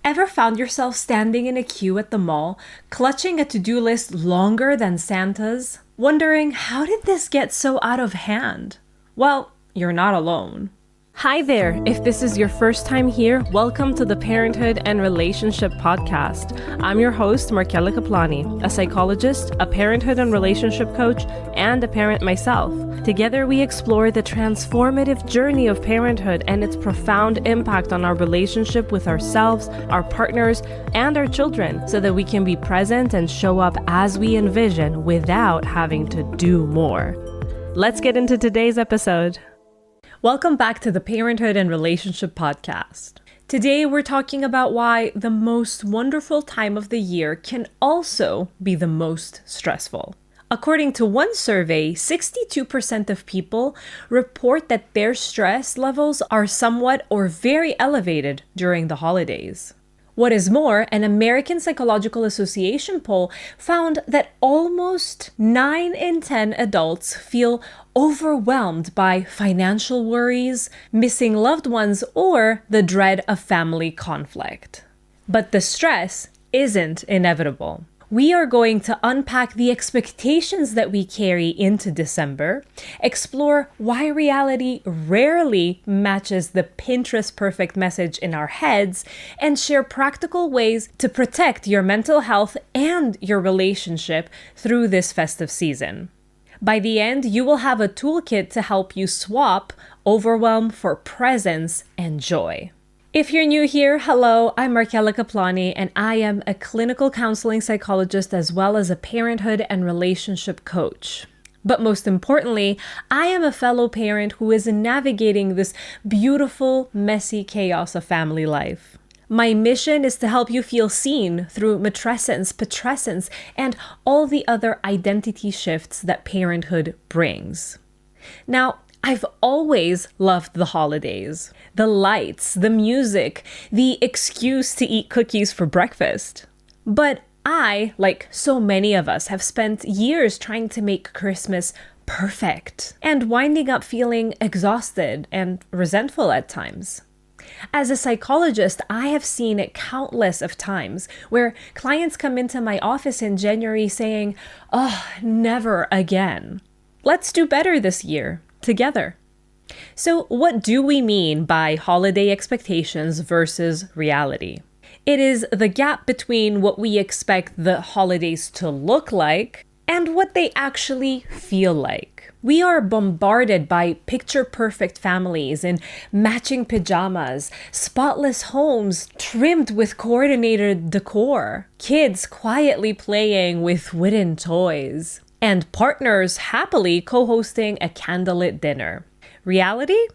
Ever found yourself standing in a queue at the mall, clutching a to-do list longer than Santa's, wondering how did this get so out of hand? Well, you're not alone. Hi there! If this is your first time here, welcome to the Parenthood and Relationship Podcast. I'm your host, Markella Kaplani, a psychologist, a parenthood and relationship coach, and a parent myself. Together, we explore the transformative journey of parenthood and its profound impact on our relationship with ourselves, our partners, and our children, so that we can be present and show up as we envision without having to do more. Let's get into today's episode. Welcome back to the Parenthood and Relationship Podcast. Today, we're talking about why the most wonderful time of the year can also be the most stressful. According to one survey, 62% of people report that their stress levels are somewhat or very elevated during the holidays. What is more, an American Psychological Association poll found that almost 9 in 10 adults feel overwhelmed by financial worries, missing loved ones, or the dread of family conflict. But the stress isn't inevitable. We are going to unpack the expectations that we carry into December, explore why reality rarely matches the Pinterest perfect message in our heads, and share practical ways to protect your mental health and your relationship through this festive season. By the end, you will have a toolkit to help you swap overwhelm for presence and joy. If you're new here, hello, I'm Markella Kaplani, and I am a clinical counseling psychologist as well as a parenthood and relationship coach. But most importantly, I am a fellow parent who is navigating this beautiful, messy chaos of family life. My mission is to help you feel seen through matrescence, petrescence, and all the other identity shifts that parenthood brings. Now, I've always loved the holidays, the lights, the music, the excuse to eat cookies for breakfast. But I, like so many of us, have spent years trying to make Christmas perfect and winding up feeling exhausted and resentful at times. As a psychologist, I have seen it countless of times where clients come into my office in January saying, "Oh, never again. Let's do better this year. Together." So what do we mean by holiday expectations versus reality? It is the gap between what we expect the holidays to look like and what they actually feel like. We are bombarded by picture-perfect families in matching pajamas, spotless homes trimmed with coordinated decor, kids quietly playing with wooden toys, and partners happily co-hosting a candlelit dinner. Reality?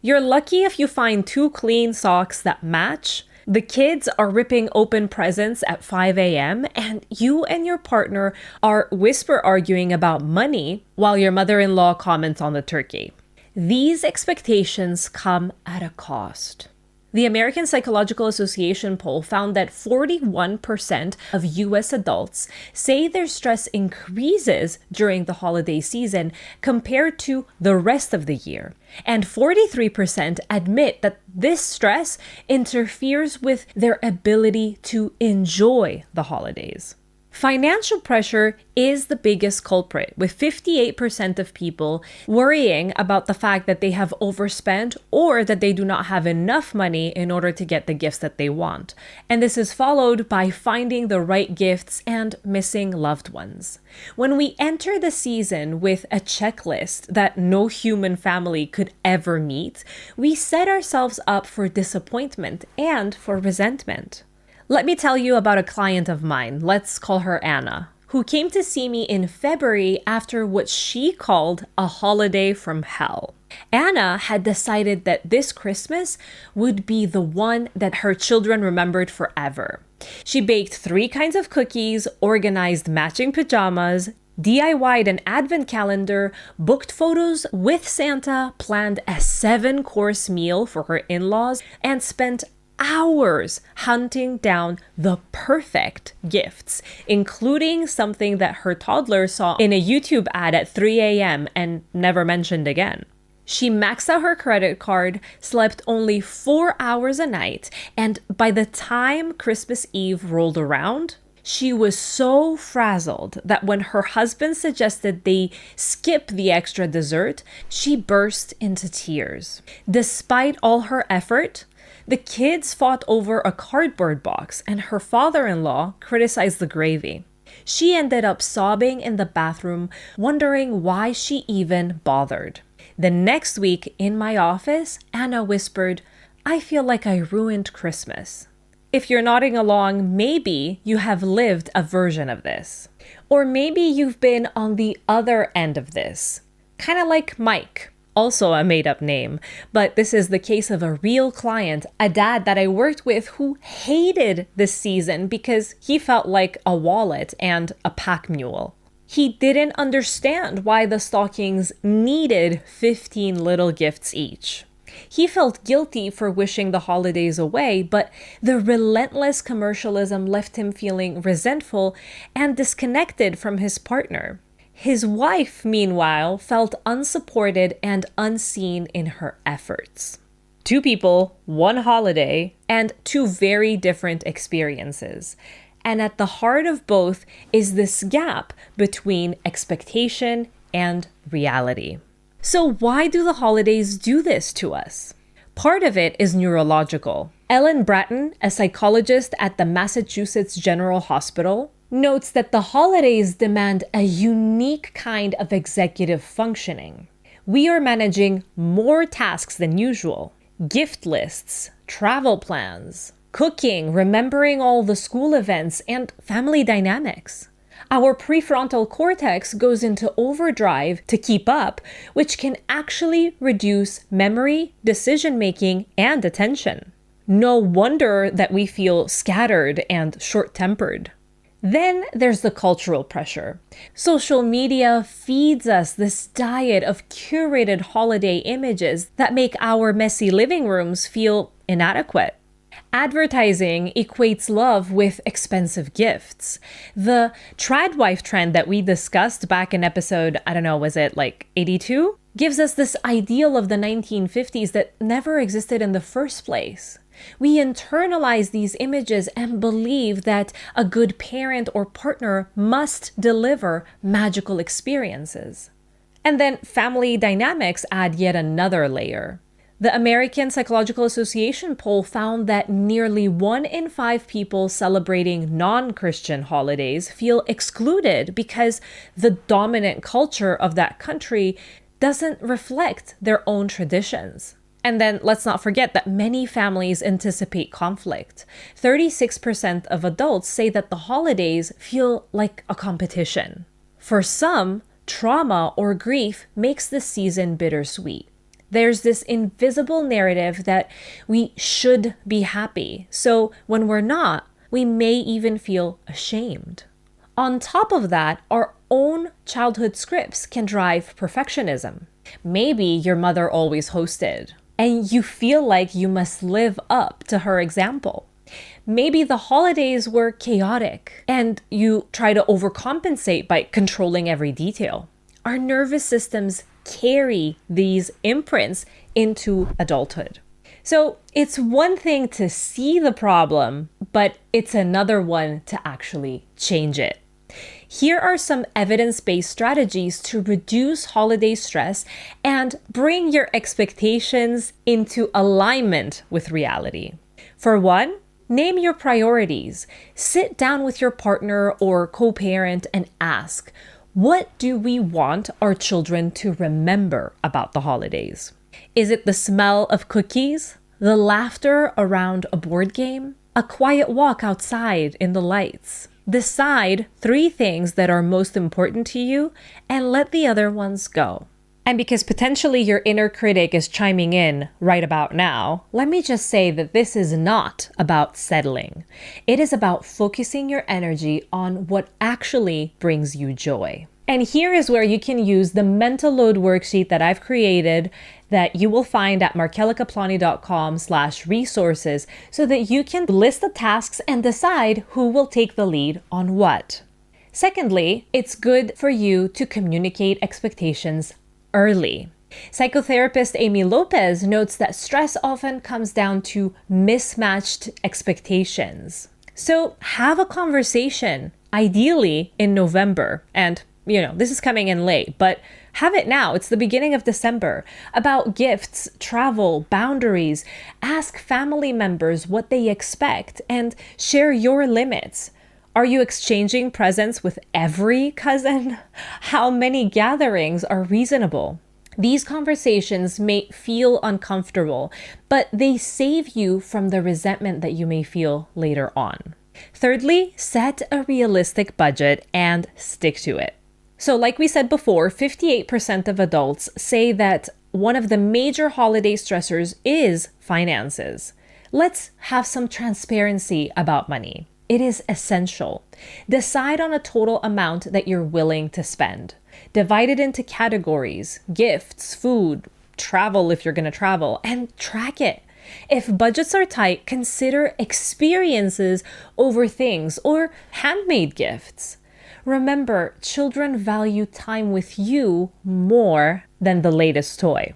You're lucky if you find 2 clean socks that match, the kids are ripping open presents at 5 a.m., and you and your partner are whisper arguing about money while your mother-in-law comments on the turkey. These expectations come at a cost. The American Psychological Association poll found that 41% of U.S. adults say their stress increases during the holiday season compared to the rest of the year. And 43% admit that this stress interferes with their ability to enjoy the holidays. Financial pressure is the biggest culprit, with 58% of people worrying about the fact that they have overspent or that they do not have enough money in order to get the gifts that they want. And this is followed by finding the right gifts and missing loved ones. When we enter the season with a checklist that no human family could ever meet, we set ourselves up for disappointment and for resentment. Let me tell you about a client of mine, let's call her Anna, who came to see me in February after what she called a holiday from hell. Anna had decided that this Christmas would be the one that her children remembered forever. She baked 3 kinds of cookies, organized matching pajamas, DIY'd an advent calendar, booked photos with Santa, planned a 7-course meal for her in-laws, and spent hours hunting down the perfect gifts, including something that her toddler saw in a YouTube ad at 3 a.m. and never mentioned again. She maxed out her credit card, slept only 4 hours a night, and by the time Christmas Eve rolled around, she was so frazzled that when her husband suggested they skip the extra dessert, she burst into tears. Despite all her effort, the kids fought over a cardboard box, and her father-in-law criticized the gravy. She ended up sobbing in the bathroom, wondering why she even bothered. The next week in my office, Anna whispered, "I feel like I ruined Christmas." If you're nodding along, maybe you have lived a version of this. Or maybe you've been on the other end of this. Kind of like Mike, also a made-up name, but this is the case of a real client, a dad that I worked with who hated this season because he felt like a wallet and a pack mule. He didn't understand why the stockings needed 15 little gifts each. He felt guilty for wishing the holidays away, but the relentless commercialism left him feeling resentful and disconnected from his partner. His wife, meanwhile, felt unsupported and unseen in her efforts. Two people, one holiday, and two very different experiences. And at the heart of both is this gap between expectation and reality. So why do the holidays do this to us? Part of it is neurological. Ellen Bratton, a psychologist at the Massachusetts General Hospital, notes that the holidays demand a unique kind of executive functioning. We are managing more tasks than usual. Gift lists, travel plans, cooking, remembering all the school events, and family dynamics. Our prefrontal cortex goes into overdrive to keep up, which can actually reduce memory, decision-making, and attention. No wonder that we feel scattered and short-tempered. Then there's the cultural pressure. Social media feeds us this diet of curated holiday images that make our messy living rooms feel inadequate. Advertising equates love with expensive gifts. The trad wife trend that we discussed back in episode, was it like 82? Gives us this ideal of the 1950s that never existed in the first place. We internalize these images and believe that a good parent or partner must deliver magical experiences. And then family dynamics add yet another layer. The American Psychological Association poll found that nearly 1 in 5 people celebrating non-Christian holidays feel excluded because the dominant culture of that country doesn't reflect their own traditions. And then let's not forget that many families anticipate conflict. 36% of adults say that the holidays feel like a competition. For some, trauma or grief makes the season bittersweet. There's this invisible narrative that we should be happy. So when we're not, we may even feel ashamed. On top of that, our own childhood scripts can drive perfectionism. Maybe your mother always hosted, and you feel like you must live up to her example. Maybe the holidays were chaotic, and you try to overcompensate by controlling every detail. Our nervous systems carry these imprints into adulthood. So it's one thing to see the problem, but it's another one to actually change it. Here are some evidence-based strategies to reduce holiday stress and bring your expectations into alignment with reality. For one, name your priorities. Sit down with your partner or co-parent and ask, what do we want our children to remember about the holidays? Is it the smell of cookies? The laughter around a board game? A quiet walk outside in the lights? Decide 3 things that are most important to you and let the other ones go. And because potentially your inner critic is chiming in right about now, let me just say that this is not about settling. It is about focusing your energy on what actually brings you joy. And here is where you can use the mental load worksheet that I've created that you will find at markelikaplani.com/resources so that you can list the tasks and decide who will take the lead on what. Secondly, it's good for you to communicate expectations early. Psychotherapist Amy Lopez notes that stress often comes down to mismatched expectations. So have a conversation, ideally in November. And, this is coming in late, but have it now. It's the beginning of December. About gifts, travel, boundaries. Ask family members what they expect and share your limits. Are you exchanging presents with every cousin? How many gatherings are reasonable? These conversations may feel uncomfortable, but they save you from the resentment that you may feel later on. Thirdly, set a realistic budget and stick to it. So like we said before, 58% of adults say that one of the major holiday stressors is finances. Let's have some transparency about money. It is essential. Decide on a total amount that you're willing to spend. Divide it into categories: gifts, food, travel if you're going to travel, and track it. If budgets are tight, consider experiences over things or handmade gifts. Remember, children value time with you more than the latest toy.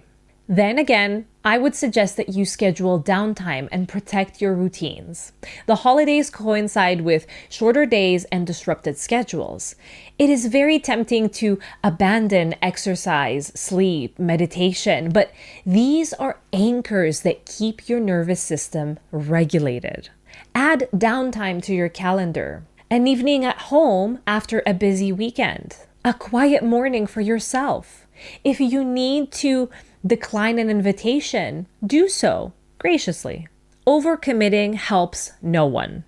Then again, I would suggest that you schedule downtime and protect your routines. The holidays coincide with shorter days and disrupted schedules. It is very tempting to abandon exercise, sleep, meditation, but these are anchors that keep your nervous system regulated. Add downtime to your calendar. An evening at home after a busy weekend. A quiet morning for yourself. If you need to decline an invitation, do so graciously. Overcommitting helps no one.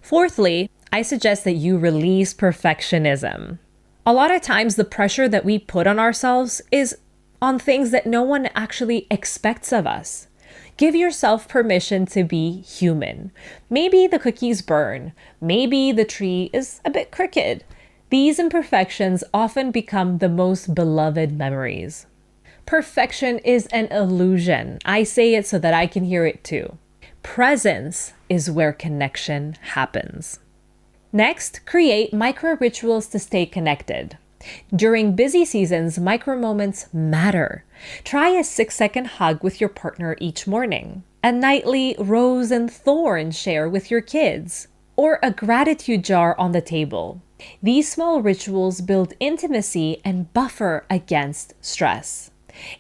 Fourthly, I suggest that you release perfectionism. A lot of times the pressure that we put on ourselves is on things that no one actually expects of us. Give yourself permission to be human. Maybe the cookies burn. Maybe the tree is a bit crooked. These imperfections often become the most beloved memories. Perfection is an illusion. I say it so that I can hear it too. Presence is where connection happens. Next, create micro rituals to stay connected. During busy seasons, micro moments matter. Try a 6-second hug with your partner each morning, a nightly rose and thorn share with your kids, or a gratitude jar on the table. These small rituals build intimacy and buffer against stress.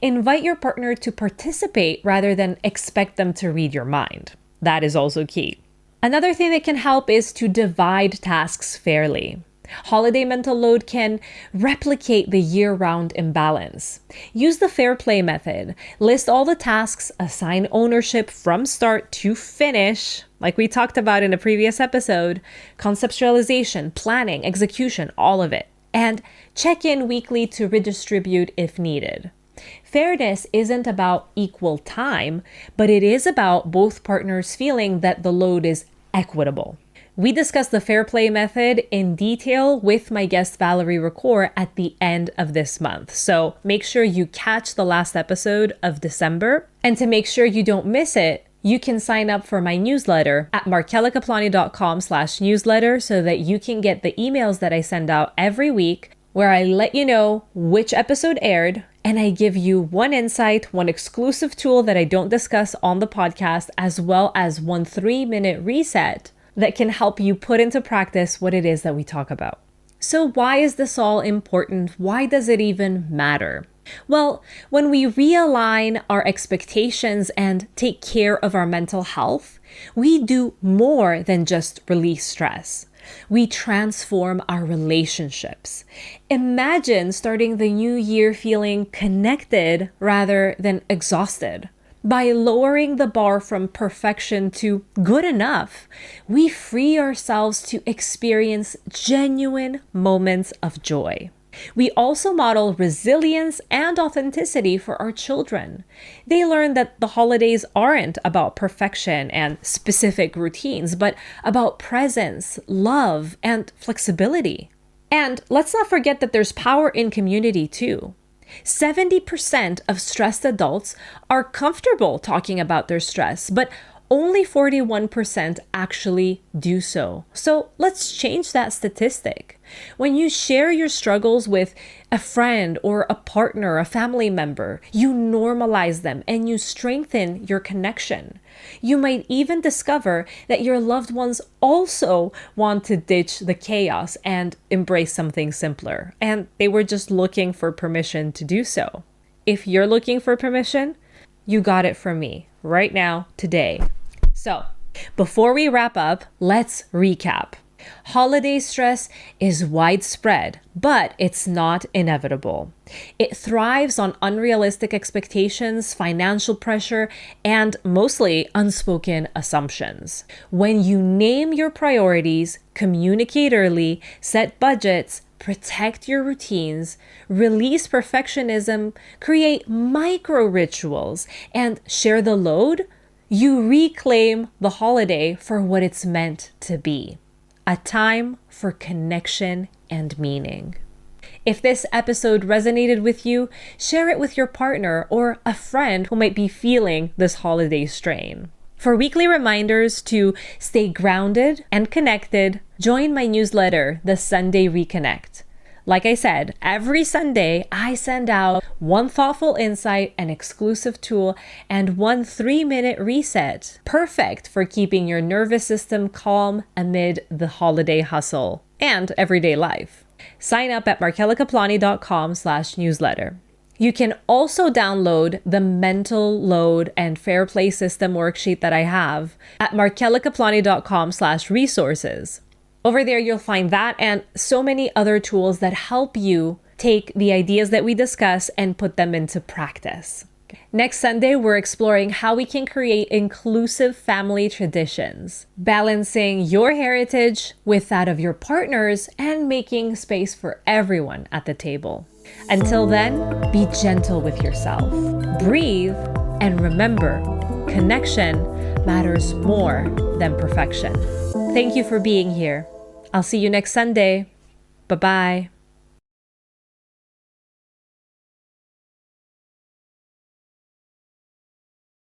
Invite your partner to participate rather than expect them to read your mind. That is also key. Another thing that can help is to divide tasks fairly. Holiday mental load can replicate the year-round imbalance. Use the fair play method. List all the tasks, assign ownership from start to finish, like we talked about in a previous episode, conceptualization, planning, execution, all of it. And check in weekly to redistribute if needed. Fairness isn't about equal time, but it is about both partners feeling that the load is equitable. We discussed the fair play method in detail with my guest Valerie Ricoeur at the end of this month. So make sure you catch the last episode of December. And to make sure you don't miss it, you can sign up for my newsletter at markelakaplani.com/newsletter so that you can get the emails that I send out every week where I let you know which episode aired and I give you one insight, one exclusive tool that I don't discuss on the podcast, as well as one 3-minute reset that can help you put into practice what it is that we talk about. So why is this all important? Why does it even matter? Well, when we realign our expectations and take care of our mental health, we do more than just release stress. We transform our relationships. Imagine starting the new year feeling connected rather than exhausted. By lowering the bar from perfection to good enough, we free ourselves to experience genuine moments of joy. We also model resilience and authenticity for our children. They learn that the holidays aren't about perfection and specific routines, but about presence, love, and flexibility. And let's not forget that there's power in community too. 70% of stressed adults are comfortable talking about their stress, but only 41% actually do so. So let's change that statistic. When you share your struggles with a friend or a partner, a family member, you normalize them and you strengthen your connection. You might even discover that your loved ones also want to ditch the chaos and embrace something simpler, and they were just looking for permission to do so. If you're looking for permission, you got it from me right now, today. So, before we wrap up, let's recap. Holiday stress is widespread, but it's not inevitable. It thrives on unrealistic expectations, financial pressure, and mostly unspoken assumptions. When you name your priorities, communicate early, set budgets, protect your routines, release perfectionism, create micro rituals, and share the load, you reclaim the holiday for what it's meant to be. A time for connection and meaning. If this episode resonated with you, share it with your partner or a friend who might be feeling this holiday strain. For weekly reminders to stay grounded and connected, join my newsletter, The Sunday Reconnect. Like I said, every Sunday, I send out one thoughtful insight, an exclusive tool, and one 3-minute reset. Perfect for keeping your nervous system calm amid the holiday hustle and everyday life. Sign up at markelikaplani.com/newsletter. You can also download the mental load and fair play system worksheet that I have at markelikaplani.com/resources. Over there, you'll find that and so many other tools that help you take the ideas that we discuss and put them into practice. Next Sunday, we're exploring how we can create inclusive family traditions, balancing your heritage with that of your partners and making space for everyone at the table. Until then, be gentle with yourself, breathe, and remember, connection matters more than perfection. Thank you for being here. I'll see you next Sunday. Bye-bye.